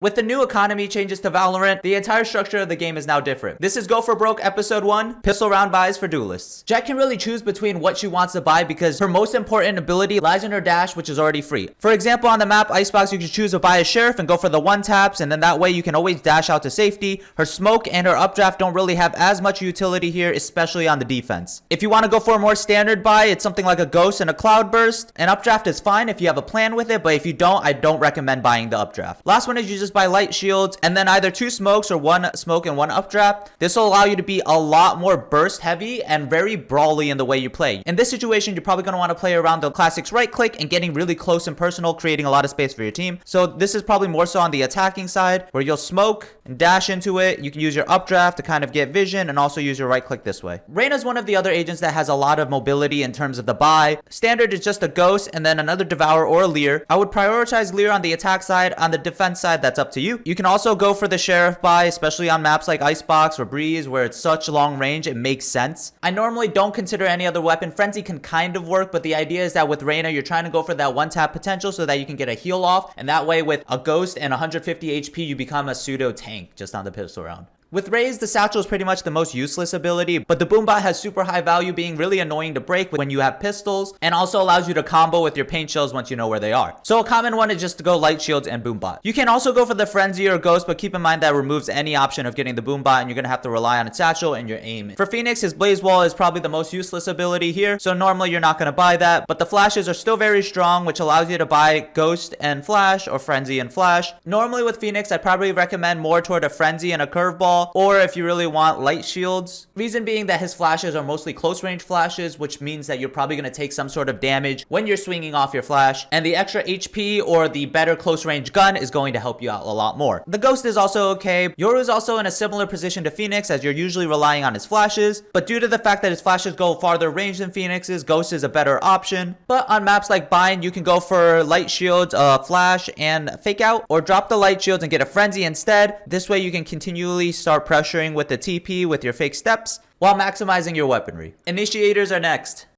With the new economy changes to Valorant, the entire structure of the game is now different. This is Go for Broke episode 1, pistol round buys for duelists. Jet can really choose between what she wants to buy because her most important ability lies in her dash, which is already free. For example, on the map Icebox, you can choose to buy a sheriff and go for the one taps, and then that way you can always dash out to safety. Her smoke and her updraft don't really have as much utility here, especially on the defense. If you want to go for a more standard buy, it's something like a ghost and a cloud burst. An updraft is fine if you have a plan with it, but if you don't, I don't recommend buying the updraft. Last one is you just buy light shields and then either 2 smokes or 1 smoke and 1 updraft. This will allow you to be a lot more burst heavy and very brawly in the way you play. In this situation, you're probably going to want to play around the classics right click and getting really close and personal, creating a lot of space for your team. So this is probably more so on the attacking side where you'll smoke and dash into it. You can use your updraft to kind of get vision and also use your right click this way. Reyna is one of the other agents that has a lot of mobility in terms of the buy. Standard is just a ghost and then another Devourer or a Leer. I would prioritize Leer on the attack side. On the defense side, that's up to you. You can also go for the sheriff buy, especially on maps like Icebox or Breeze where it's such long range, it makes sense. I normally don't consider any other weapon. Frenzy can kind of work, but the idea is that with Reyna, you're trying to go for that one tap potential so that you can get a heal off, and that way with a ghost and 150 HP, you become a pseudo tank just on the pistol round. With Raze, the satchel is pretty much the most useless ability, but the boombot has super high value, being really annoying to break when you have pistols, and also allows you to combo with your paint shells once you know where they are. So a common one is just to go light shields and boombot. You can also go for the frenzy or ghost, but keep in mind that removes any option of getting the boombot, and you're gonna have to rely on its satchel and your aim. For Phoenix, his blaze wall is probably the most useless ability here, so normally you're not gonna buy that, but the flashes are still very strong, which allows you to buy ghost and flash or frenzy and flash. Normally with Phoenix, I'd probably recommend more toward a frenzy and a curveball, or if you really want light shields. Reason being that his flashes are mostly close range flashes, which means that you're probably going to take some sort of damage when you're swinging off your flash, and the extra HP or the better close range gun is going to help you out a lot more. The ghost is also okay. Yoru is also in a similar position to Phoenix, as you're usually relying on his flashes, but due to the fact that his flashes go farther range than Phoenix's, ghost is a better option. But on maps like Bind, you can go for light shields, flash, and fake out, or drop the light shields and get a frenzy instead. This way you can continually start pressuring with the TP with your fake steps while maximizing your weaponry. Initiators are next.